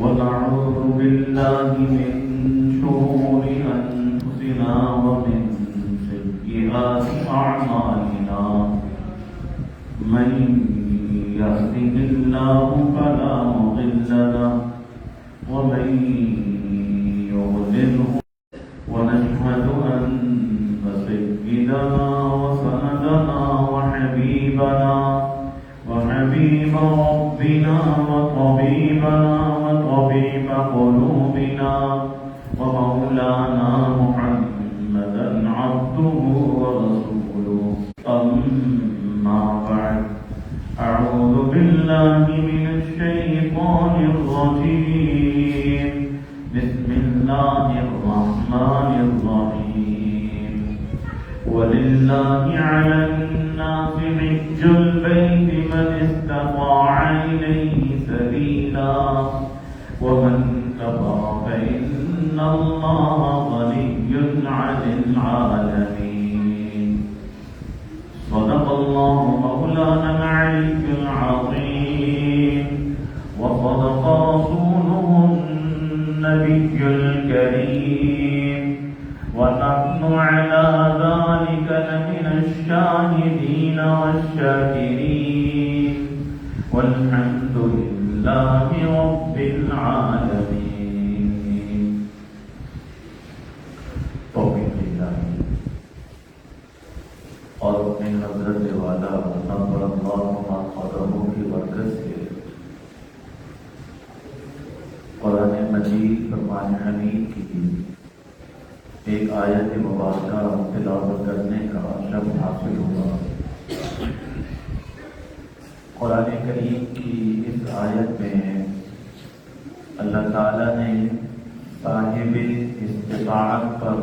ونعوذ بالله من شرور أنفسنا ومن سيئات أعمالنا من يهده الله فلا مضل له ومن يضلله ونشهد أن سيدنا وسندنا وحبيبنا وحبيب ربنا وطبيبنا وطبيب قلوبنا ومولانا محمدا عبده ورسوله أما بعد أعوذ بالله من الشيطان الرجيم بسم الله الرحمن الرحيم ولله على الناس حج البيت من استطاع إليه سبيلا ومن كفر فإن الله غني عن العالمين صدق الله مولانا العلي العظيم وصدق رسوله النبي الكريم ونحن على ذلك لمن الشاهدين والشاكرين والحمد لله رب العالمين. توفیق الہی اور اپنے حضرت والا نور اللہ قدموں کی برکت سے قرآن مجید فرمان حمید کی ایک آیت مبارکہ تلاوت کرنے کا شرف حاصل ہوگا. قرآن کریم کی اس آیت میں اللہ تعالیٰ نے صاحب استطاعت پر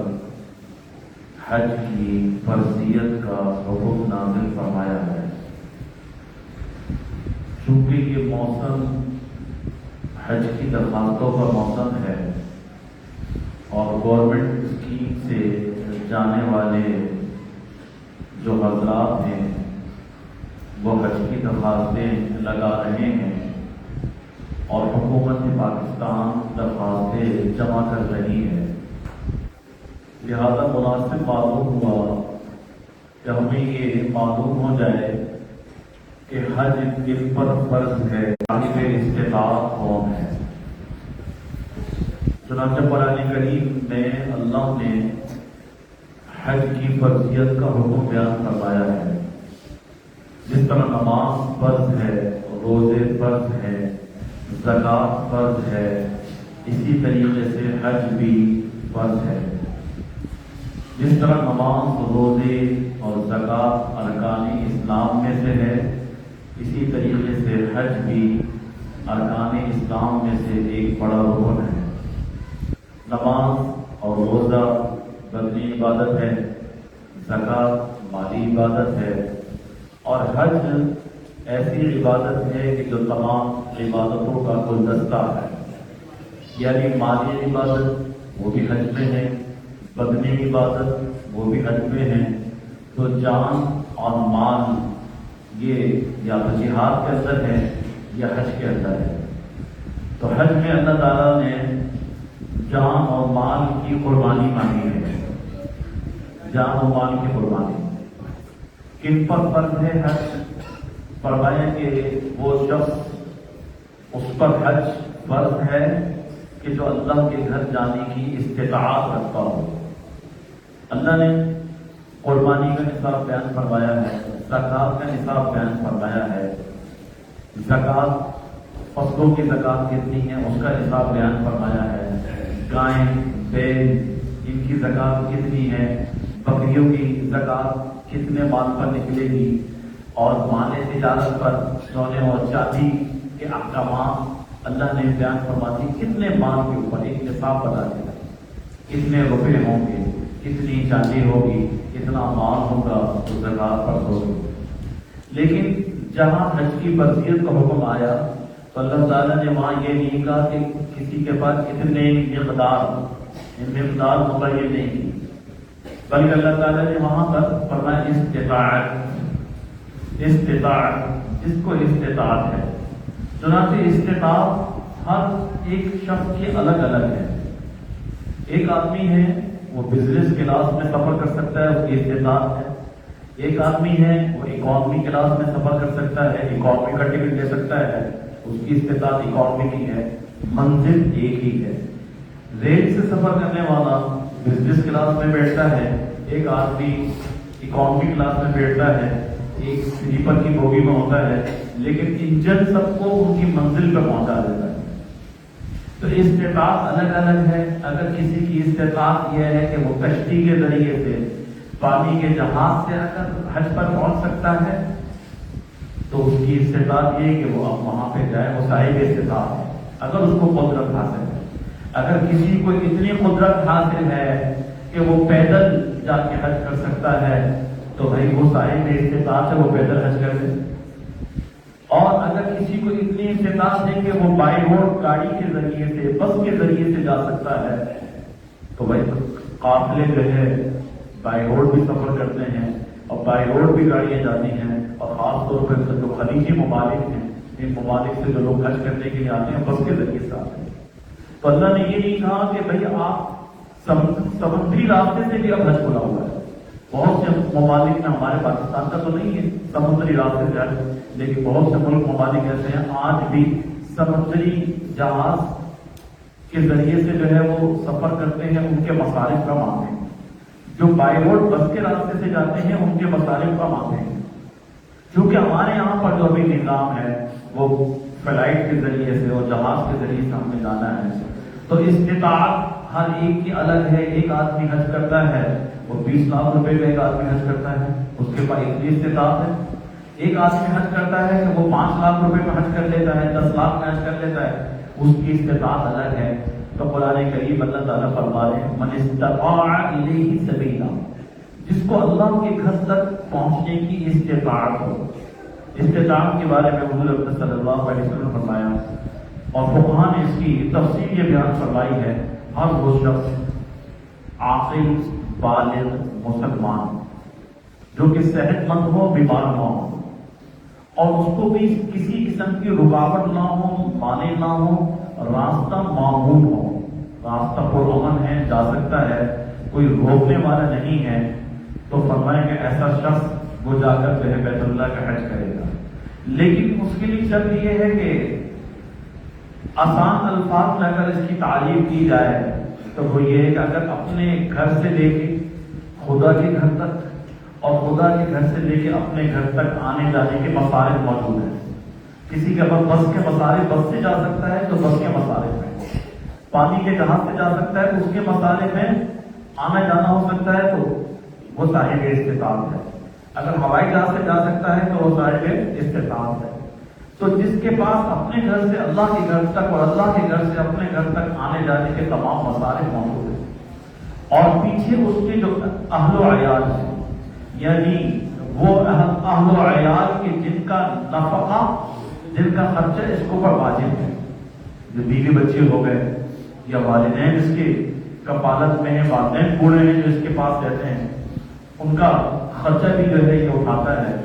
حج کی فرضیت کا حکم نازل فرمایا ہے. چونکہ یہ موسم حج کی درخواستوں کا موسم ہے اور گورنمنٹ اسکیم سے جانے والے جو حضرات ہیں وہ حج کی درخواستیں لگا رہے ہیں اور حکومت پاکستان درخواستیں جمع کر رہی ہے. لہذا مناسب معلوم ہوا کہ ہمیں یہ معلوم ہو جائے کہ حج کس پر فرض ہے، صاحب استطاعت کون ہے. چنانچہ قرآن کریم میں اللہ نے حج کی فرضیت کا حکم بیان فرمایا ہے. جس طرح نماز فرض ہے، روزے فرض ہے، زکوٰۃ فرض ہے، اسی طریقے سے حج بھی فرض ہے. جس طرح نماز، روزے اور زکوٰۃ ارکان اسلام میں سے ہے، اسی طریقے سے حج بھی ارکان اسلام میں سے ایک بڑا رکن ہے. نماز اور روزہ بدنی عبادت ہے، زکوٰۃ مالی عبادت ہے، اور حج ایسی عبادت ہے کہ جو تمام عبادتوں کا گلدستہ ہے. یعنی مالی عبادت وہ بھی حج میں ہے، بدنی عبادت وہ بھی حج میں ہے. تو جان اور مال یہ یا تو جہاد کے اندر ہے یا حج کے اندر ہے. تو حج میں اللہ تعالیٰ نے جان اور مال کی قربانی مانگی ہے. جان اور مال کی قربانی کن پر فرض ہے؟ حج. فرمایا کہ وہ شخص اس پر حج فرض ہے کہ جو اللہ کے گھر جانے کی استطاعت رکھتا ہو. اللہ نے قربانی کا نصاب بیان فرمایا ہے، زکوٰۃ کا نصاب بیان فرمایا ہے. زکوٰۃ فصلوں کی زکوٰۃ کتنی ہے اس کا نصاب بیان فرمایا ہے. گائیں، بیل ان کی زکوٰۃ کتنی ہے، بکریوں کی زکوٰۃ کتنے مال پر نکلے گی، اور مال تجارت پر سونے اور چاندی کے احکامات اللہ نے بیان فرما دی. کتنے مال کے اوپر ایک نصاب بتا دیا، کتنے روپے ہوں گے، کتنی چاندی ہوگی، کتنا مال ہوگا تو زکوٰۃ فرض ہوگی. لیکن جہاں حج کی فرضیت کا حکم آیا تو اللہ تعالیٰ نے وہاں یہ نہیں کہا کہ کسی کے پاس اتنے مقدار مقرر نہیں کی، بلکہ اللہ تعالیٰ نے وہاں پر فرمایا استطاعت، جس کو استطاعت ہے. چنانچہ استطاعت ہر ایک شخص کی الگ الگ ہے. ایک آدمی ہے وہ بزنس کلاس میں سفر کر سکتا ہے، اس کی استطاعت ہے. ایک آدمی ہے وہ اکانومی کلاس میں سفر کر سکتا ہے، اکانومی کا ٹکٹ لے سکتا ہے، اس کی استطاعت اکانومی کی ہے. منزل ایک ہی ہے. ریل سے سفر کرنے والا بزنس کلاس میں بیٹھتا ہے، ایک آدمی اکانومی کلاس میں بیٹھتا ہے، ایک سلیپر کی بوگی میں ہوتا ہے، لیکن انجن سب کو ان کی منزل پہ پہنچا دیتا ہے. تو استطاعت الگ الگ ہے. اگر کسی کی استطاعت یہ ہے کہ وہ کشتی کے ذریعے سے، پانی کے جہاز سے اگر حج پر پہنچ سکتا ہے تو اس کی استطاعت یہ کہ وہ اب وہاں پہ جائے، وہ صاحب استطاعت ہے اگر اس کو قدرت حاصل ہے. اگر کسی کو اتنی قدرت حاصل ہے کہ وہ پیدل جا کے حج کر سکتا ہے تو بھائی وہ صاحب استطاعت ہے، وہ پیدل حج کر دے. اور اگر کسی کو اتنی استطاعت ہے کہ وہ بائی روڈ گاڑی کے ذریعے سے، بس کے ذریعے سے جا سکتا ہے تو بھائی قافلے جو ہے بائی روڈ بھی سفر کرتے ہیں اور بائی روڈ بھی گاڑیاں جاتی ہیں. اور خاص طور پر جو خلیجی ممالک ہیں، ان ممالک سے جو لوگ حج کرنے کے لیے آتے ہیں بس کے ذریعے سے آتے ہیں. تو اللہ نے یہ نہیں کہا کہ بھائی آپ سمندری راستے سے بھی اب حج کھلا ہوا ہے. بہت سے ممالک میں، ہمارے پاکستان کا تو نہیں ہے سمندری راستے سے حج، لیکن بہت سے ملک ممالک ایسے ہیں آج بھی سمندری جہاز کے ذریعے سے جو ہے وہ سفر کرتے ہیں، ان کے مصارف کم آتے ہیں. جو بائی روڈ بس کے راستے سے جاتے ہیں ان کے مصارف کم آتے ہیں. کیونکہ ہمارے یہاں پر جو ابھی نظام ہے وہ فلائٹ کے ذریعے سے اور جہاز کے ذریعے سے ہمیں جانا ہے. تو استطاعت ہر ایک کی الگ ہے. ایک آدمی حج کرتا ہے وہ 20 لاکھ روپے کا ایک آدمی حج کرتا ہے، اس کے پاس اتنی استطاعت ہے. ایک آدمی حج کرتا ہے کہ وہ 5 لاکھ روپے میں حج کر لیتا ہے، 10 لاکھ میں حج کر لیتا ہے، اس کی استطاعت الگ ہے. تو قرآن کریم اللہ تعالیٰ فرما رہے ہیں من استطاع الیہ سبیلا، جس کو اللہ کے گھر تک پہنچنے کی استطاعت ہو. استطاعت کے بارے میں حضور اکرم صلی اللہ علیہ وسلم نے فرمایا اور فقہاء نے اس کی تفصیل یہ بیان فرمائی ہے، ہر وہ شخص عاقل بالغ مسلمان جو کہ صحت مند ہو، بیمار نہ ہو، اور اس کو بھی کسی قسم کی رکاوٹ نہ ہو، مانے نہ ہو، راستہ معمول ہو، راستہ پرامن ہے، جا سکتا ہے، کوئی روکنے والا نہیں ہے، تو فرمایا کہ ایسا شخص وہ جا کر جو ہے بیت اللہ کا حج کرے گا. لیکن اس کے لیے شرط یہ ہے کہ آسان الفاظ میں اگر اس کی تعریف کی جائے تو وہ یہ ہے کہ اگر اپنے گھر سے لے کے خدا کے گھر تک اور خدا کے گھر سے لے کے اپنے گھر تک آنے جانے کے مصارف موجود ہیں. کسی کے پاس بس کے مصارف بس سے جا سکتا ہے تو بس کے مصارف میں، پانی کے جہاز سے جا سکتا ہے تو اس کے مصارف میں، آنا جانا ہو سکتا ہے تو وہ صاحب استطاعت ہے. اگر ہوائی جہاز سے جا سکتا ہے تو وہ صاحب استطاعت ہے. تو جس کے پاس اپنے گھر سے اللہ کے گھر تک اور اللہ کے گھر سے اپنے گھر تک آنے جانے کے تمام مصارف موجود ہیں، اور پیچھے اس کے جو اہل و عیال ہیں، یعنی وہ اہل و عیال کے جن کا نفقہ، جن کا خرچہ اس کو پر واجب ہے، جو بیوی بچے ہو گئے یا والدین اس کے کفالت میں ہیں، والدین بوڑھے ہیں جو اس کے پاس رہتے ہیں، ان کا خرچہ بھی جو ہے یہ اٹھاتا ہے.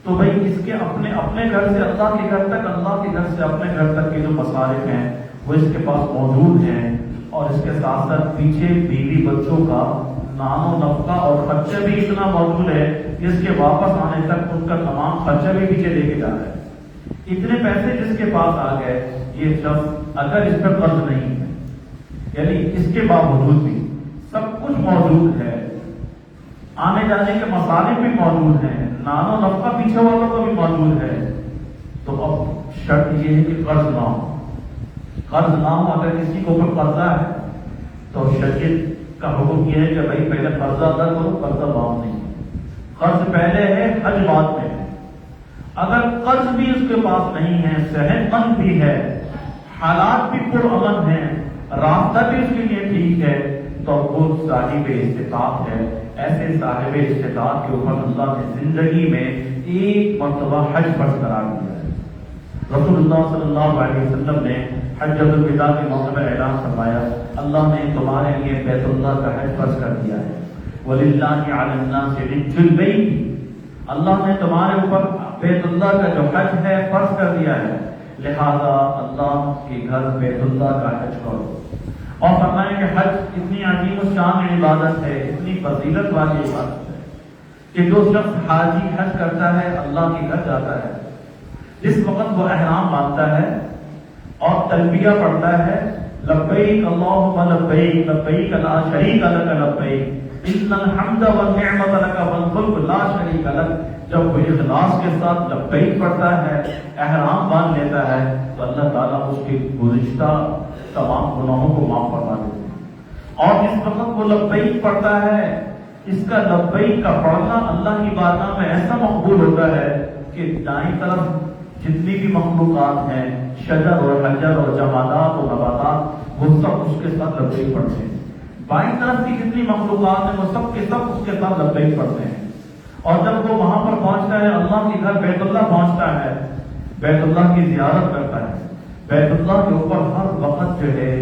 تو بھائی اس کے اپنے گھر سے اللہ کے گھر تک، اللہ کے گھر سے اپنے گھر تک کے جو مصارف ہیں وہ اس کے پاس موجود ہیں، اور اس کے ساتھ ساتھ پیچھے بیوی بچوں کا نان و نفقہ اور خرچہ بھی اتنا موجود ہے کہ اس کے واپس آنے تک ان کا تمام خرچہ بھی پیچھے لے کے جا رہا ہے. اتنے پیسے جس کے پاس آ گئے، یہ شخص اگر اس پر قرض نہیں ہے، یعنی اس کے باوجود بھی سب کچھ موجود ہے، آنے جانے کے مصارف بھی موجود ہیں، نان و نفقہ پیچھے والوں کا بھی موجود ہے، تو اب شرط یہ ہے کہ قرض نہ ہو. قرض نہ ہو. اگر کسی کو اوپر قرضہ ہے تو شریعت کا حکم یہ ہے کہ بھائی پہلے قرضہ ادا کرو، قرضہ معاف نہیں. قرض پہلے ہے، حج بعد میں ہے. اگر قرض بھی اس کے پاس نہیں ہے، صحت مند بھی ہے، حالات بھی پرامن ہیں، راستہ بھی اس کے لیے ٹھیک ہے، تو وہ صاحب استطاعت ہے. ایسے صاحب استطاعت کے اوپر اللہ نے زندگی میں ایک مرتبہ حج فرض قرار دیا ہے. رسول اللہ صلی اللہ علیہ وسلم نے حجۃ الوداع کے موقع پر اعلان فرمایا، اللہ نے تمہارے لیے بیت اللہ کا حج فرض کر دیا ہے. وَلِلَّهِ عَلَى النَّاسِ حِجُّ الْبَيْتِ، اللہ نے تمہارے اوپر بیت اللہ کا جو حج ہے فرض کر دیا ہے. لہذا اللہ کے گھر بیت اللہ کا حج کرو. اور فرمایا کہ حج اتنی عظیم الشان عبادت ہے، اتنی فضیلت والی عبادت ہے کہ جو شخص حاجی حج کرتا ہے اللہ کے گھر جاتا ہے، جس وقت وہ احرام باندھتا ہے اور تلبیہ پڑھتا ہے لبیک اللہم لبیک لبیک لا شریک لک لبیک ان الحمد والنعمت لک والملک لا شریک لک، جب وہ اخلاص کے ساتھ لبیک پڑھتا ہے، احرام باندھ لیتا ہے، تو اللہ تعالیٰ اس کے گزشتہ تمام گناہوں کو معاف فرما دیتے ہیں. اور جس وقت وہ لبیک پڑھتا ہے، اس کا لبیک کا پڑھنا اللہ کی بارگاہ میں ایسا مقبول ہوتا ہے کہ دائیں طرف جتنی بھی مخلوقات ہیں، شجر اور حجر اور جمادات اور نباتات، وہ سب اس کے ساتھ لبیک پڑھتے ہیں. بائیں طرف کی جتنی مخلوقات ہیں وہ سب کے سب اس کے ساتھ لبیک پڑھتے ہیں. اور جب وہ وہاں پر پہنچتا ہے، اللہ کے گھر بیت اللہ پہنچتا ہے، بیت اللہ کی زیارت کرتا ہے، بیت اللہ کے اوپر ہر وقت جو ہے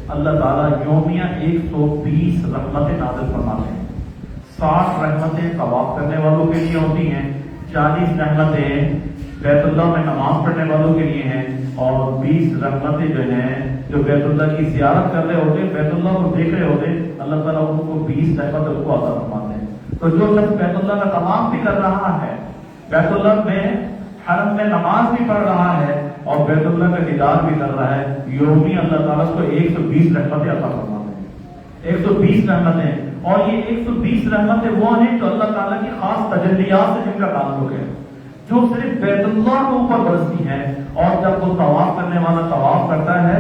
اللہ تعالیٰ یومیہ 120 رحمتیں نازل فرماتے ہیں. 60 رحمتیں طواف کرنے والوں کے لیے ہوتی ہیں، 40 رحمتیں بیت اللہ میں نماز پڑھنے والوں کے لیے ہیں، اور 20 رحمتیں جو ہیں جو بیت اللہ کی زیارت کر رہے ہوتے، بیت اللہ کو دیکھ رہے ہوتے، اللہ تعالیٰ ان کو 20 رحمتیں ان کو عطا فرماتے ہیں. تو جو شخص بیت اللہ کا طواف بھی کر رہا ہے، بیت اللہ میں حرم میں نماز بھی پڑھ رہا ہے اور بیت اللہ کا دیدار بھی کر رہا ہے، یومی اللہ تعالیٰ کو 120 رحمتیں عطا فرماتے ہیں. 120 رحمتیں. اور یہ 120 رحمتیں وہ ہیں جو اللہ تعالیٰ کی خاص تجلیات سے جن کا تعلق ہے، جو صرف بیت اللہ کے اوپر برستی ہیں. اور جب وہ طواف کرنے والا طواف کرتا ہے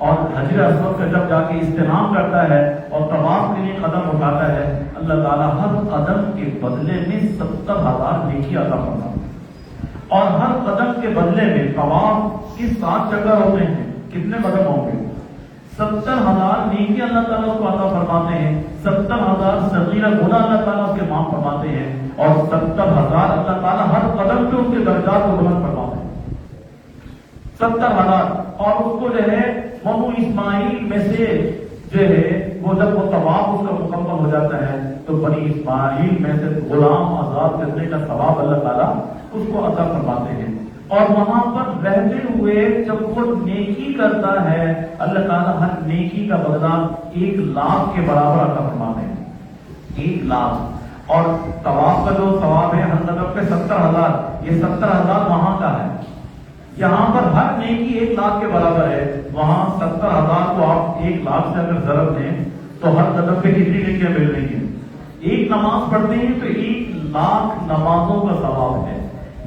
اور حجر اسود کا جب جا کے استلام کرتا ہے اور طواف کے لیے قدم اٹھاتا ہے، اللہ تعالیٰ ہر قدم کے بدلے میں 70,000 نیکی عطا فرماتا ہے. اور ہر قدم کے بدلے میں طواف کی 7 جگہ ہوتے ہیں، کتنے قدم ہوں گے؟ 70,000 نیکی اللہ تعالیٰ کو عطا فرماتے ہیں. 70,000 صغیرہ گناہ اللہ تعالیٰ اس کے معاف فرماتے ہیں، اور 70,000 اللہ تعالیٰ ہر قدم پہ اس کے درجات کو بلند فرماتے ہیں. 70,000. اور اس کو جو ہے بنو اسماعیل میں سے جو ہے وہ جب وہ طواف اس کا مکمل ہو جاتا ہے تو بنی اسماعیل میں سے غلام آزاد کرنے کا ثواب اللہ تعالیٰ اس کو عطا فرماتے ہیں. اور وہاں پر رہتے ہوئے جب وہ نیکی کرتا ہے، اللہ تعالیٰ ہر نیکی کا بدلہ 1,00,000 کے برابر عطا فرماتے ہیں. 1,00,000. اور طواف کا جو ثواب ہے ہر طرف پہ 70,000، یہ 70,000 وہاں کا ہے. یہاں پر ہر نیکی 1,00,000 کے برابر ہے، وہاں 70,000 کو آپ 1,00,000 سے اگر ضرب دیں تو ہر قدم پہ کتنی نیکیاں مل رہی ہیں؟ ایک نماز پڑھتے ہیں تو 1,00,000 نمازوں کا ثواب ہے.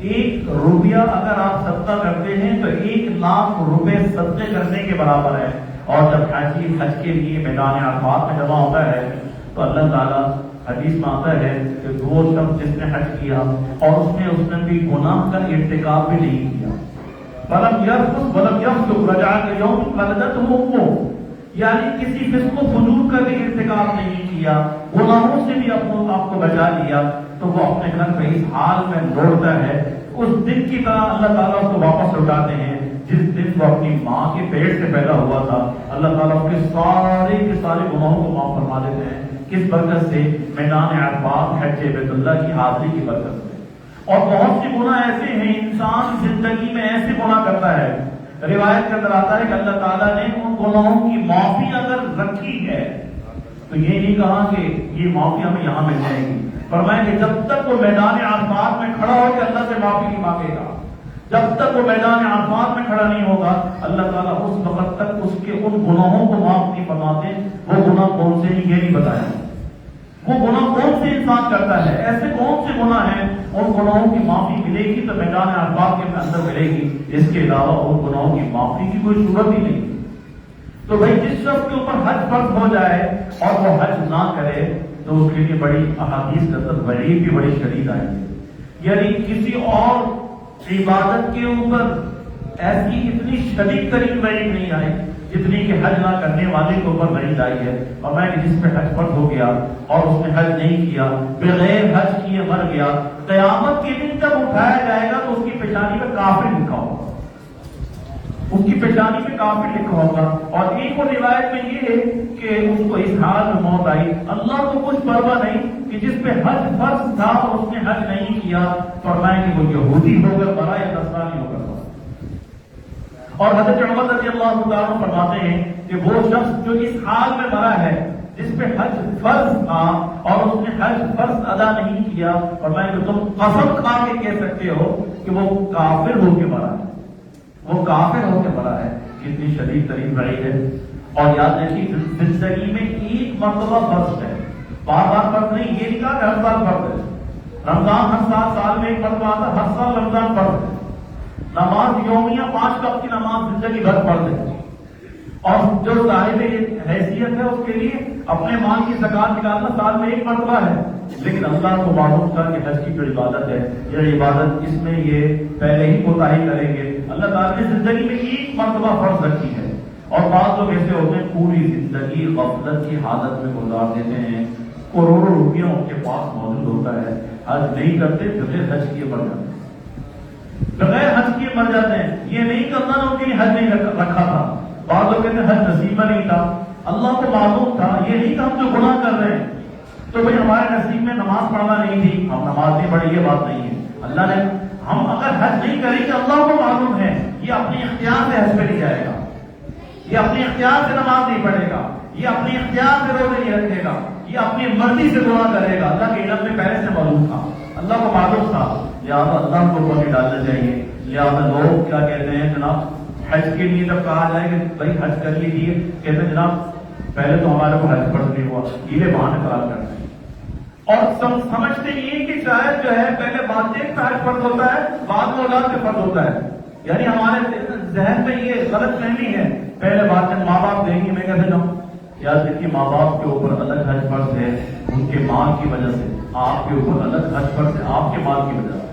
1 روپیہ اگر آپ صدقہ کرتے ہیں تو 1,00,000 روپے صدقے کرنے کے برابر ہے. اور جب حاجی حج کے لیے میدان عرفات میں جمع ہوتا ہے تو اللہ تعالیٰ حدیث میں آتا ہے کہ وہ شخص جس نے حج کیا اور اس نے بھی گناہ کا ارتکاب بھی نہیں کیا، فلم یرفث ولم یفسق رجع کیوم ولدتہ امہ، یعنی کسی فسق و فجور کا بھی ارتکاب نہیں کیا، گناہوں سے بھی اپنے آپ کو بچا لیا، تو وہ اپنے گھر میں اس حال میں لوٹتا ہے اس دن کی طرح اللہ تعالیٰ اس کو واپس لوٹاتے ہیں جس دن وہ اپنی ماں کے پیٹ سے پیدا ہوا تھا. اللہ تعالیٰ اس کے سارے گناہوں کو معاف فرما دیتے ہیں. کس برکت سے؟ میدان عرفات حج بیت اللہ کی حاضری کی برکت سے. اور بہت سے گناہ ایسے ہیں، انسان زندگی میں ایسے گناہ کرتا ہے، روایت کے اندر آتا ہے کہ اللہ تعالیٰ نے ان گناہوں کی معافی اگر رکھی ہے تو یہ نہیں کہا کہ یہ معافی ہمیں یہاں مل جائے گی. فرمایا کہ جب تک وہ میدان عرفات میں کھڑا ہو کے اللہ سے معافی نہیں مانگے گا، جب تک وہ میدان عرفات میں کھڑا نہیں ہوگا، اللہ تعالیٰ اس وقت تک اس کے ان گناہوں کو معاف نہیں فرماتے. وہ گناہ کون سے یہ نہیں بتایا، وہ گناہ کون سے انسان کرتا ہے، ایسے کون سے گناہ ہیں، ان گناہوں کی معافی ملے گی تو میدان عرفات کے اندر ملے گی. اس کے علاوہ ان گناہوں کی معافی کی کوئی صورت ہی نہیں. تو بھائی جس شخص کے اوپر حج فرض ہو جائے اور وہ حج نہ کرے تو اس کے لیے بڑی احادیث کے اندر وعید بھی بڑی شدید آئی ہے. یعنی کسی اور عبادت کے اوپر ایسی اتنی شدید ترین وعید نہیں آئی جتنی کہ حج نہ کرنے والے کے اوپر وعید آئی ہے. اور میں جس پہ حج فرض ہو گیا اور اس نے حج نہیں کیا، بغیر حج کیے مر گیا، قیامت کے دن جب اٹھایا جائے گا تو اس کی پیشانی پہ کافر لکھا ہوگا، اس کی پیشانی پہ کافر لکھا ہوگا. اور ایک اور روایت میں یہ ہے کہ اس کو اس حال میں موت آئی، اللہ کو کچھ پرواہ نہیں کہ جس پہ حج فرض تھا اور اس نے حج نہیں کیا، فرمایا کہ وہ یہودی ہو کر مرا یا نصرانی ہو کر مرا. اور حضرت عمر رضی اللہ تعالیٰ عنہ فرماتے ہیں کہ وہ شخص جو اس حال میں مرا ہے جس پہ حج فرض تھا اور اس نے حج فرض ادا نہیں کیا، اور میں کہ تم قسم کھا کے کہہ سکتے ہو کہ وہ کافر ہو کے مرا ہے، وہ کافر ہو کے مرا ہے۔ کتنی شدید ترین وعید ہے۔ اور یاد رکھیے زندگی میں ایک مرتبہ فرض ہے، بار بار فرض نہیں، یہ نہیں کہا کہ ہر سال فرض ہے۔ رمضان ہر سال میں ایک مرتبہ آتا، ہر سال رمضان فرض ہے۔ نماز یومیہ 5 وقت کی نماز زندگی بھر فرض ہے، اور جو صاحب حیثیت ہے اس کے لیے اپنے مال کی زکات نکالنا سال میں ایک مرتبہ ہے۔ لیکن اللہ کو معلوم تھا کہ حج کی جو عبادت ہے، یہ عبادت اس میں یہ پہلے ہی کوتاہی کریں گے۔ اللہ تعالیٰ نے زندگی میں ایک مرتبہ فرض رکھی ہے، اور بعض لوگ ایسے ہوتے ہیں پوری زندگی غفلت کی حالت میں گزار دیتے ہیں، کروڑوں روپیہ ان کے پاس موجود ہوتا ہے، حج نہیں کرتے، بغیر حج کیے مر جاتے ہیں، بغیر حج کیے مر جاتے ہیں۔ یہ نہیں کرنا ان کے لیے حج نہیں رکھا تھا، بعض لوگ کہتے ہیں حج نصیب نہیں تھا، اللہ کو معلوم تھا۔ یہ نہیں کہ ہم جو گناہ کر رہے ہیں تو بھائی ہمارے نصیب میں نماز پڑھنا نہیں تھی، ہم نماز نہیں پڑھی، یہ بات نہیں ہے۔ اللہ نے ہم اگر حج نہیں کریں گے، اللہ کو معلوم ہے یہ اپنے اختیار سے حج پہ نہیں جائے گا، یہ اپنے اختیار سے نماز نہیں پڑھے گا، یہ اپنے اختیار سے روزے نہیں رکھے گا، یہ اپنی مرضی سے گناہ کرے گا۔ اللہ کے علم میں پہلے سے معلوم تھا، اللہ کو معلوم تھا، لہٰذا اللہ کو نہیں ڈالنا چاہیے۔ لہٰذا لوگ کیا کہتے ہیں جناب، حج کے لیے جب کہا جائے کہ بھائی حج کر لیجیے، کہتے ہیں جناب پہلے تو ہمارے کو حج فرض نہیں ہوا، یہ بہانے قرار کرتے ہیں، اور سمجھتے یہ کہ شاید جو ہے پہلے والدین پہ حج فرض ہوتا ہے، بعد میں اولاد پہ فرض ہوتا ہے۔ یعنی ہمارے ذہن میں یہ غلط فہمی ہے، پہلے والدین ماں باپ دیں گے، میں کہتے جاؤں یاد دیکھیے ماں باپ کے اوپر الگ حج فرض ہے ان کے مال کی وجہ سے، آپ کے اوپر الگ حج فرض ہے آپ کے مال کی وجہ سے۔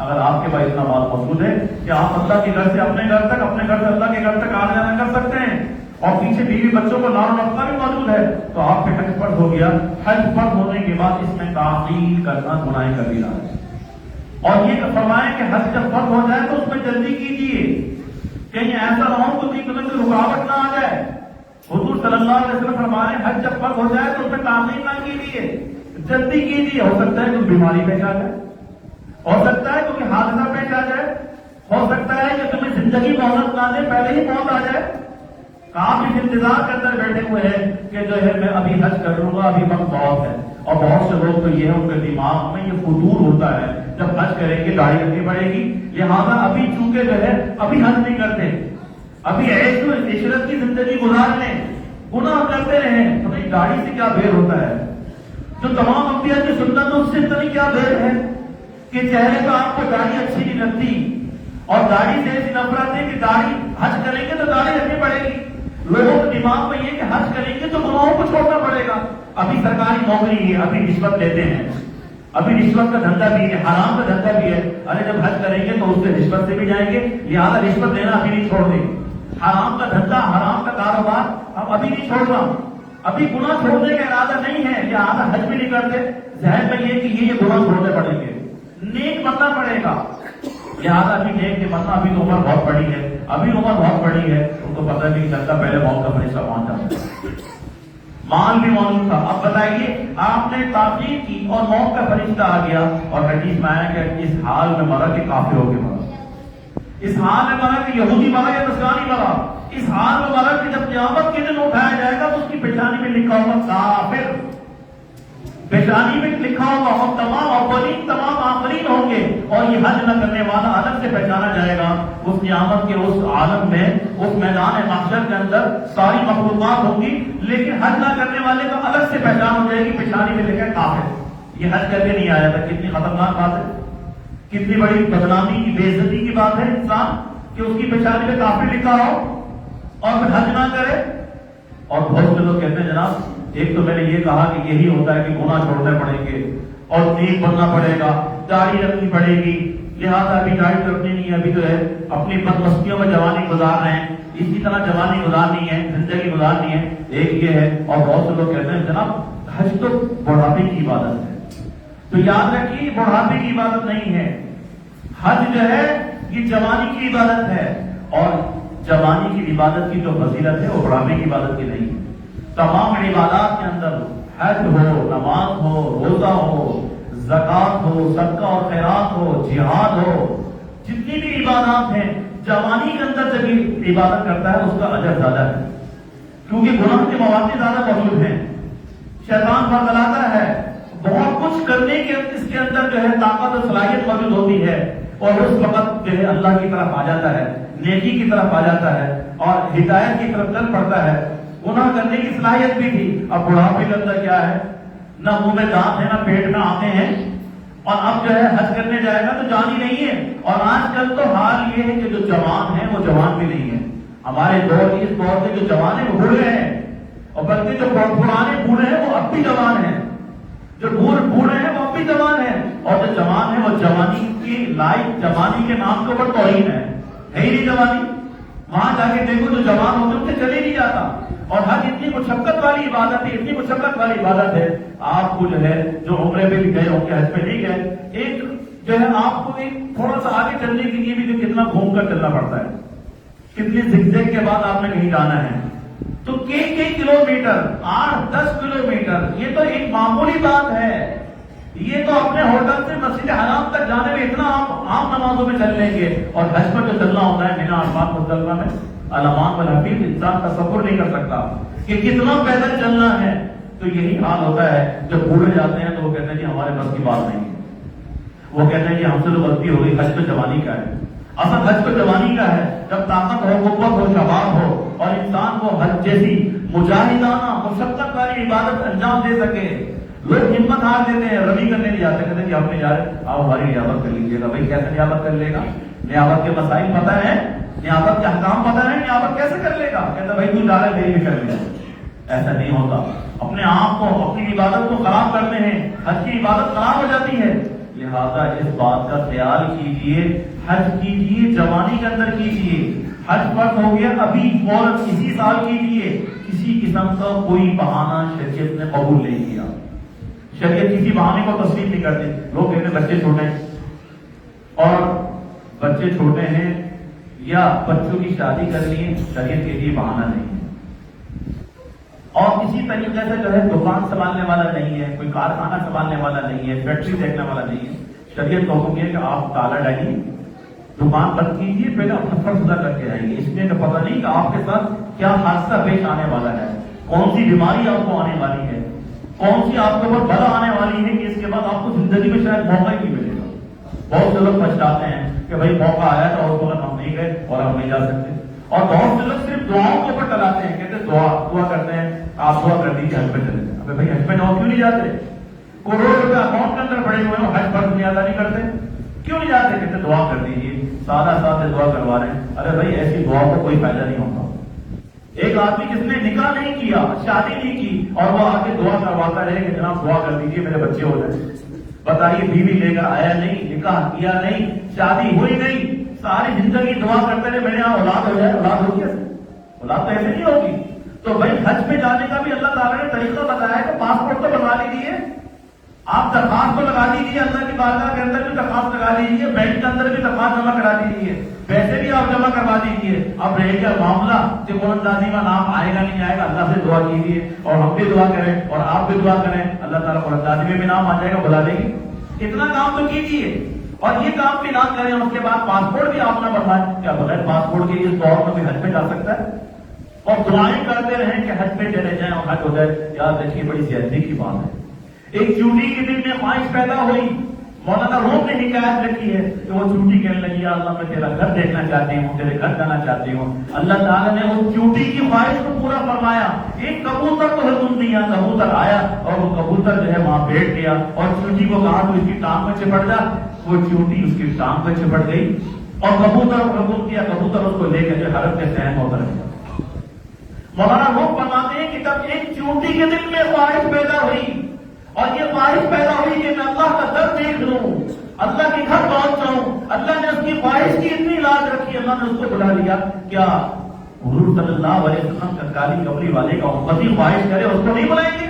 اگر آپ کے پاس اتنا مال موجود ہے کہ آپ اللہ کے گھر سے اپنے گھر تک، اپنے گھر سے اللہ کے گھر تک آنا جانا کر سکتے ہیں، اور پیچھے بیوی بچوں کو لانا رکھنا بھی موجود ہے، تو آپ پہ حج فرض ہو گیا۔ حج فرض ہونے کے بعد اس میں تاخیر کرنا گناہ کبیرہ ہے، اور یہ فرمائیں کہ حج جب فرض ہو جائے تو اس میں جلدی کیجیے، کہیں ایسا نہ ہو کہ تمہیں کوئی رکاوٹ نہ آ جائے۔ حضور صلی اللہ علیہ وسلم فرمائے حج جب فرض ہو جائے تو اس میں تاخیر نہ کیجیے، جلدی کیجیے۔ ہو سکتا ہے کوئی بیماری پیش آ جائے، ہو سکتا ہے کوئی حادثہ پیش آ جائے، ہو سکتا ہے کہ تمہیں زندگی مہلت نہ دے، پہلے ہی موت آ جائے۔ آپ اس انتظار کے اندر بیٹھے ہوئے ہیں کہ جو ہے میں ابھی حج کر لوں گا، ابھی وقت بہت ہے، اور بہت سے لوگ تو یہ ہے ان کے دماغ میں یہ فطور ہوتا ہے جب حج کریں گے داڑھی رکھنی پڑے گی، لہٰذا ابھی چونکہ جو ہے ابھی حج نہیں کرتے، ابھی عیش و عشرت کی زندگی گزار لیں، گناہ کرتے رہیں۔ تو بھائی داڑھی سے کیا بیر ہوتا ہے؟ جو تمام انبیاء کی سنت اس سے اتنی کیا بیر ہے کہ چہرے پہ آپ کو داڑھی اچھی نہیں لگتی، اور داڑھی سے ایسی نفرت ہے کہ داڑھی حج کریں گے تو داڑھی رکھنی پڑے گی۔ لوگوں کے دماغ میں یہ کہ حج کریں گے تو گناہوں کو چھوڑنا پڑے گا، ابھی سرکاری نوکری ہے، ابھی رشوت لیتے ہیں، ابھی رشوت کا دھندا بھی ہے، حرام کا دھندا بھی ہے، ارے جب حج کریں گے تو اس سے رشوت سے بھی جائیں گے، لہٰذا رشوت لینا ابھی نہیں چھوڑ دیں، حرام کا دھندا، حرام کا کاروبار ہم ابھی نہیں چھوڑنا، ابھی گناہ چھوڑنے کا ارادہ نہیں ہے، لہٰذا حج بھی نہیں کرتے، ذہن میں یہ کہ یہ گناہ چھوڑنے پڑیں گے، نیک بننا پڑے گا، لہٰذا ابھی نیک نہیں بننا، ابھی تو عمر بہت بڑی ہے، ابھی عمر بہت بڑی ہے، ان کو پتہ نہیں چلتا، پہلے موت کا فرشتہ پہنچ جاتا ہے، مال بھی موجود تھا۔ اب بتائیے آپ نے تاخیر کی اور موت کا فرشتہ آ گیا، اور حدیث میں آیا کہ اس حال میں مرا کہ کافر ہو کے مرا، اس حال میں مرا کہ یہودی مرا یا نصرانی مرا، اس حال میں مرا کہ جب قیامت کے دن اٹھایا جائے گا تو اس کی پیشانی میں لکھا ہوگا کافر، پیشانی میں لکھا ہوگا، اور تمام اولین تمام آخرین ہوں گے، اور یہ حج نہ کرنے والا الگ سے پہچانا جائے گا اس قیامت کے اس عالم میں، اس میدان محشر کے اندر ساری مخلوقات ہوں گی، لیکن حج نہ کرنے والے کا الگ سے پہچان ہو جائے گی، پیشانی میں لکھا ہے کافر، یہ حج کر کے نہیں آیا تھا۔ کتنی خطرناک بات ہے، کتنی بڑی بدنامی کی، بے عزتی کی بات ہے انسان کہ اس کی پیشانی میں کافر لکھا ہو اور پھر حج نہ کرے۔ اور بہت سے لوگ کہتے ہیں جناب ایک تو میں نے یہ کہا کہ یہی ہوتا ہے کہ گناہ چھوڑنے پڑیں گے اور نیک بننا پڑے گا، داڑھی رکھنی پڑے گی، لہٰذا ابھی داڑھی رکھنی نہیں ہے، ابھی تو ہے اپنی بدمستیوں میں جوانی گزار رہے ہیں، اسی طرح جوانی گزارنی ہے، زندگی گزارنی ہے، ایک یہ ہے۔ اور بہت سے لوگ کہتے ہیں جناب حج تو بڑھاپے کی عبادت ہے، تو یاد رکھیے بڑھاپے کی عبادت نہیں ہے، حج جو ہے یہ جوانی کی عبادت ہے، اور جوانی کی عبادت کی جو فضیلت ہے وہ بڑھاپے کی عبادت کی نہیں ہے۔ تمام عبادات کے اندر حج ہو، نماز ہو، روزہ ہو، زکات ہو، صدقہ اور خیرات ہو، جہاد ہو، جتنی بھی عبادات ہیں جوانی کے اندر جب عبادت کرتا ہے اس کا اجر زیادہ ہے، کیونکہ گناہ کے مواقع زیادہ موجود ہیں، شیطان بھرگلاتا ہے، بہت کچھ کرنے کے اس کے اندر جو ہے طاقت اور صلاحیت موجود ہوتی ہے، اور اس وقت جو ہے اللہ کی طرف آ جاتا ہے، نیکی کی طرف آ جاتا ہے اور ہدایت کی طرف چل پڑتا ہے۔ گناہ کرنے کی صلاحیت بھی تھی، اب بڑھاپے کے اندر کیا ہے، نہ منہ میں دانت ہے نہ پیٹ میں آنکھیں ہیں، اور اب جو ہے حج کرنے جائے گا تو جان ہی نہیں ہے۔ اور آج کل تو حال یہ ہے کہ جو جوان ہیں وہ جوان بھی نہیں ہے، ہمارے دور اس دور کے جو جوان ہیں وہ بوڑھے ہیں، اور بلکہ جو پرانے بوڑھے ہیں وہ اب بھی جوان ہیں، جو بوڑھے ہیں وہ اب بھی جوان ہیں، اور جو جوان ہیں وہ جوانی کی لائف، جوانی کے نام کے اوپر توہین ہے ہی نہیں جوانی۔ وہاں جا کے دیکھو جو جوان ہوتے ہیں ان سے چلے نہیں جاتا، اور حج اتنی مشقت والی عبادت ہے، اتنی مشقت والی عبادت ہے، آپ کو جو ہے جو عمرے پہ بھی گئے ہوں گے، حج پہ نہیں گئے، ایک جو ہے آپ کو ایک تھوڑا سا آگے چلنے کے لیے بھی جو کتنا گھوم کر چلنا پڑتا ہے، کتنی زگزگ کے بعد آپ نے کہیں جانا ہے، تو کئی کلومیٹر، 8-10 کلومیٹر، یہ تو ایک معمولی بات ہے، یہ تو اپنے ہوٹل سے مسجد حرام تک جانے میں اتنا عام نمازوں میں چل لیں گے، اور حج پر جو چلنا ہوتا ہے مینا عرفات مزدلفہ میں علمان والحفیظ، انسان تصور نہیں کر سکتا کہ کتنا پیدل چلنا ہے۔ تو یہی حال ہوتا ہے جب بوڑھے جاتے ہیں تو وہ کہتے ہیں کہ ہمارے بس کی بات نہیں ہے، وہ کہتے ہیں کہ ہم سے تو غلطی ہو گئی، حج تو جوانی کا ہے۔ اصل حج تو جوانی کا ہے، جب طاقت ہو، قوت ہو، شباب ہو، اور انسان کو حج جیسی مجاہدانہ مشقت والی عبادت انجام دے سکے۔ لوگ ہمت ہار دیتے ہیں، رمی کرنے نہیں جاتے، کہتے ہیں کہ آپ نے جا رہے آپ ہماری نیابت کر لیجیے گا۔ بھائی کیسے نیابت کر لے گا؟ نیابت کے مسائل پتہ ہے، نیابت کے احکام پتہ ہے، نیابت کیسے کر لے گا؟ کہتا بھائی تو جا رہے میری بھی کر لے۔ ایسا نہیں ہوتا، اپنے آپ کو، اپنی عبادت کو خراب کرتے ہیں، حج کی عبادت خراب ہو جاتی ہے۔ لہذا اس بات کا خیال کیجئے، حج کیجئے جوانی کے اندر کیجئے، حج فرض ہو گیا ابھی فوراً اسی سال کیجئے، کسی قسم کا کوئی بہانہ شریعت نے قبول نہیں کیا، شریعت کسی بہانے کو تسلیم نہیں کرتی۔ لوگ کہتے ہیں بچے چھوٹے ہیں، اور بچے چھوٹے ہیں یا بچوں کی شادی کرنی ہے، شریعت کے لیے بہانہ نہیں ہے۔ اور اسی طریقے سے جو ہے دکان سنبھالنے والا نہیں ہے، کوئی کارخانہ سنبھالنے والا نہیں ہے، فیکٹری دیکھنے والا نہیں ہے، شریعت کا حکم یہ ہے کہ آپ تالا ڈالیے، دکان بند کیجیے، پہلے اپنا فرض ادا کر کے آئیے، اس لیے کہ پتہ نہیں کہ آپ کے ساتھ کیا حادثہ پیش آنے والا ہے، کون سی بیماری آپ کو آنے والی ہے، کون سی آپ کے اوپر بلا آنے والی ہے کہ اس کے بعد آپ کو زندگی میں شاید موقع ہی نہیں ملے گا۔ بہت سے لوگ پچھتاتے ہیں کہ بھائی موقع آیا تھا اور اس وقت ہم نہیں گئے اور ہم نہیں جا سکتے، اور بہت سے لوگ صرف دعاؤں کے اوپر ٹلاتے ہیں، کہتے ہیں دعا کرتے ہیں، آپ دعا کر دیجیے حج پہ چلے جائیں۔ ابے بھائی حج پہ کیوں نہیں جاتے؟ کروڑ روپے اکاؤنٹ کے اندر پڑے ہوئے ہیں، حج فرض نہیں ادا نہیں کرتے، کیوں نہیں جاتے؟ کہتے دعا کر دیجیے، سادہ سادہ دعا کروا رہے ہیں۔ ارے بھائی ایسی دعا کو کوئی فائدہ نہیں ہوتا۔ ایک آدمی جس نے نکاح نہیں کیا، شادی نہیں کی، اور وہ آ کے دعا کرواتا رہے کہ جناب دعا کر دیجیے میرے بچے ہو جائیں، بتائیے بیوی لے کر آیا نہیں، نکاح کیا نہیں، شادی ہوئی نہیں، ساری زندگی دعا کرتے رہے میرے یہاں اولاد ہو جائے، اولاد ہوگی؟ اولاد تو ایسے نہیں ہوگی۔ تو بھائی حج پہ جانے کا بھی اللہ تعالیٰ نے طریقہ بتایا ہے کہ پاسپورٹ تو بنوا لیجیے، آپ درخواست تو لگا دیجیے، اللہ کی بارگاہ کے اندر بھی درخواست لگا دیجیے، بینک کے اندر بھی درخواست جمع کرا دیجیے، پیسے بھی آپ جمع کروا دیجیے۔ اب رہ گیا معاملہ کہ قرآن دادی کا نام آئے گا نہیں آئے گا، اللہ سے دعا کیجیے، اور ہم بھی دعا کریں اور آپ بھی دعا کریں، اللہ تعالیٰ قرآن دادی میں بھی نام آ جائے گا، بلا دے گی۔ اتنا کام تو کیجیے، اور یہ کام بھی نہ کریں، اس کے بعد پاسپورٹ بھی آپ نہ بنوائیں۔ کیا بغیر پاسپورٹ کے اس دور میں بھی حج پہ جا سکتا ہے؟ اور دعائیں کرتے رہیں کہ حج پہ چلے جائیں اور حج ہو جائے۔ یاد رکھیے بڑی زیادتی کی بات ہے۔ ایک چوٹی کے دل میں خواہش پیدا ہوئی، مولانا روم نے حکایت لکھی ہے کہ وہ چوٹی کہنے لگی یا اللہ میں تیرا گھر دیکھنا چاہتی ہوں، تیرے گھر جانا چاہتی ہوں۔ اللہ تعالیٰ نے اس چوٹی کی خواہش کو پورا فرمایا۔ ایک کبوتر کو حکم دیا، کبوتر آیا اور وہ کبوتر جو ہے وہاں بیٹھ گیا، اور چوٹی کو کہا تو اس کی ٹانگ میں چپٹ جا، وہ چوٹی اس کی ٹانگ میں چپٹ گئی، اور کبوتر کو حکم دیا، کبوتر اس کو لے کے جو حرم کے صحن ہوتا رہا۔ مولانا روم فرماتے ہیں کہ جب ایک چوٹی کے دل میں خواہش پیدا ہوئی، اور یہ خواہش پیدا ہوئی کہ میں اللہ کا در دیکھ لوں، اللہ کے گھر پہنچ جاؤں، اللہ نے اس کی خواہش کی اتنی لاج رکھی، اللہ نے اس کو بلا لیا۔ کیا حضور صلی اللہ علیہ وسلم کا کالی کملی والے کا امتی خواہش کرے اس کو نہیں بلائیں گے؟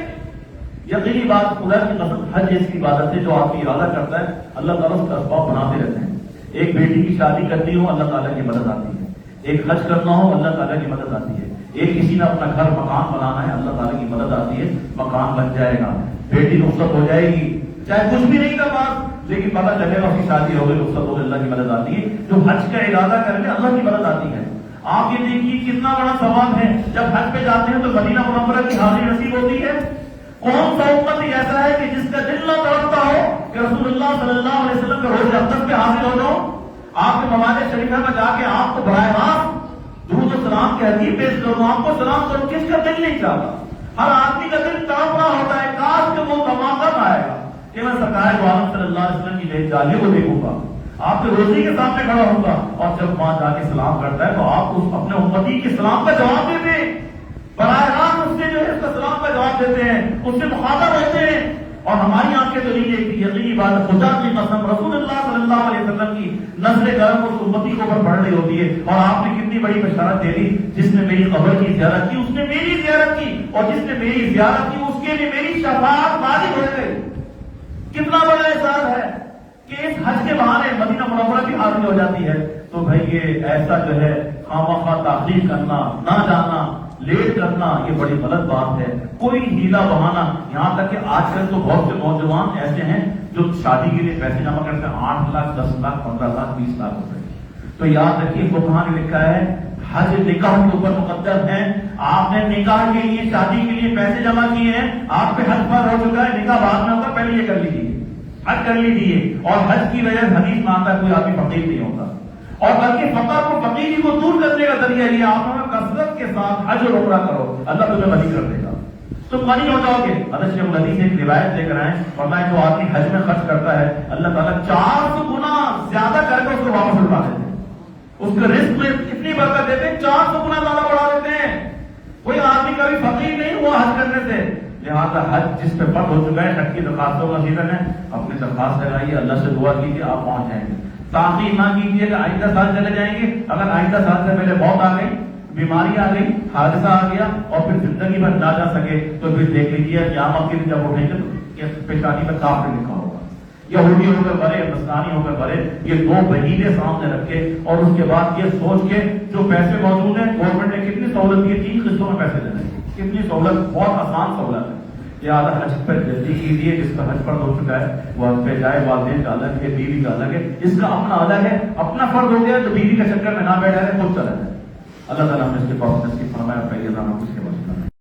یقینی بات، خدا کی قسم حج ایسی عبادت ہے جو آپ کی ارادہ کرتا ہے، اللہ تعالیٰ اس کا اسباب بناتے رہتے ہیں۔ ایک بیٹی کی شادی کرنی ہو اللہ تعالیٰ کی مدد آتی ہے، ایک حج کرنا ہو اللہ تعالیٰ کی مدد آتی ہے، ایک کسی نے اپنا گھر مکان بنانا ہے اللہ تعالیٰ کی مدد آتی ہے، مکان بن جائے گا، بیٹی رخصت ہو جائے گی، چاہے کچھ بھی نہیں تھا بات، لیکن پتہ چلے گا اس کی شادی ہو گئی، رخصت ہو گئی، اللہ کی مدد آتی ہے. جو حج کا ارادہ کریں گے اللہ کی مدد آتی ہے. آپ یہ دیکھیے کتنا بڑا ثواب ہے. جب حج پہ جاتے ہیں تو مدینہ منورہ کی حاضری نصیب ہوتی ہے. کون سا امتی ایسا ہے کہ جس کا دل نہ تڑپتا ہو کہ رسول اللہ صلی اللہ علیہ وسلم کے روز اقدس پہ حاضر ہو جاؤ، آپ کے ممالک شریفہ میں جا کے آپ کو براہ راست درود و سلام کے حدیث پیش کروں، آپ کو سلام کروں. کس کا دل نہیں چاہتا؟ ہر آدمی کا دل تڑپ رہا ہوتا ہے کاش کہ وہ موقع آئے گا کہ میں سرکار دو عالم صلی اللہ علیہ وسلم کی بے جالی کو دیکھوں گا، آپ کے روزی کے سامنے کھڑا ہوں گا. اور جب وہاں جا کے سلام کرتا ہے تو آپ اس اپنے امتی کے سلام کا جواب دیتے ہیں، براہ راست اس سے جو ہے اس کا سلام کا جواب دیتے ہیں، اس سے مخاطب ہوتے ہیں. اور ہماری آنکھیں تو نہیں دیکھتی، یقینی بات ہے، خدا کی قسم رسول اللہ صلی اللہ علیہ وسلم کی نظر کرم اس امتی کے اوپر پڑ رہی ہوتی ہے. اور آپ نے کتنی بڑی بشارت دے دی، جس نے میری قبر کی زیارت کی اس نے میری زیارت کی، اور جس نے میری زیارت کی اس کے لیے میری شفاعت واجب ہو گئی. کتنا بڑا احسان ہے کہ اس حج کے بہانے مدینہ منورہ کی حاضری ہو جاتی ہے. تو بھائی یہ ایسا جو ہے خواہ تاخیر کرنا، نہ جانا، لیٹ کرنا، یہ بڑی غلط بات ہے. کوئی ہیلا بہانا، یہاں تک کہ آج کل تو بہت سے نوجوان ایسے ہیں جو شادی کے لیے پیسے جمع کرتے ہیں 8 لاکھ 10 لاکھ 15 لاکھ 20 لاکھ روپے. تو یاد رکھیے فقہاء نے لکھا ہے حج نکاح کے اوپر مقدم ہے. آپ نے نکاح کے لیے شادی کے لیے پیسے جمع کیے ہیں، آپ پہ حج فرض ہو چکا ہے، نکاح بعد میں ہوگا، پہلے یہ کر لیجیے، حج کر لیجیے. اور حج کی وجہ سے حدیث میں آتا ہے کوئی آدمی فقیر نہیں ہوتا، اور بلکہ فقر کو فقیری کو دور کرنے کا ذریعہ یہ آپ کثرت کے ساتھ حج اور عمرہ کرو، اللہ تمہیں غنی کر دے گا، تم غنی ہو جاؤ گے. حضرت شیخ الحدیث ایک روایت لے کر آئے، فرمایا جو آدمی حج میں خرچ کرتا ہے اللہ تعالیٰ 400 گنا زیادہ کر کے اس کو واپس لوٹا دیتے ہیں. اس کے رزق میں اتنی برکت دیتے ہیں 400 گنا زیادہ بڑھا دیتے ہیں. کوئی آدمی کبھی فقیر نہیں ہوا حج کرنے سے. لہٰذا حج جس پہ فرض ہو چکا ہے، حج کی درخواستوں کا سیزن ہے، اپنی درخواست لگائیے، اللہ سے دعا کیجیے، آپ پہنچ جائیں گے. تاخیر نہ کیجیے کہ آئندہ سال چلے جائیں گے. اگر آئندہ سال سے پہلے موت آ گئی، بیماری آ گئی، حادثہ آ گیا اور پھر زندگی بھر نہ جا سکے تو پھر دیکھ لیجیے قیامت کے دن جب اٹھیں گے تو پیشانی میں کافر لکھا ہوگا. یہودی ہو کر بھرے، نصرانی ہو کر بھرے، یہ 2 بہینے سامنے رکھے اور اس کے بعد یہ سوچ کے جو پیسے موجود ہیں گورنمنٹ نے کتنی سہولت دی ہے، 3 قسطوں میں پیسے دینے، کتنی سہولت، بہت آسان سہولت ہے. لہٰذا حج پر جلدی کیجیے. جس کا حج فرض ہو چکا ہے وہ حج پہ جائے. والدین کا الگ ہے، بیوی کا الگ ہے، اس کا اپنا الگ ہے. اپنا فرض ہو گیا تو بیوی کا چکر میں نہ بیٹھا رہے، خود چلا جائے. اللہ تعالیٰ ہم نے اس کے پاس کی فرمایا. پہلے اس کے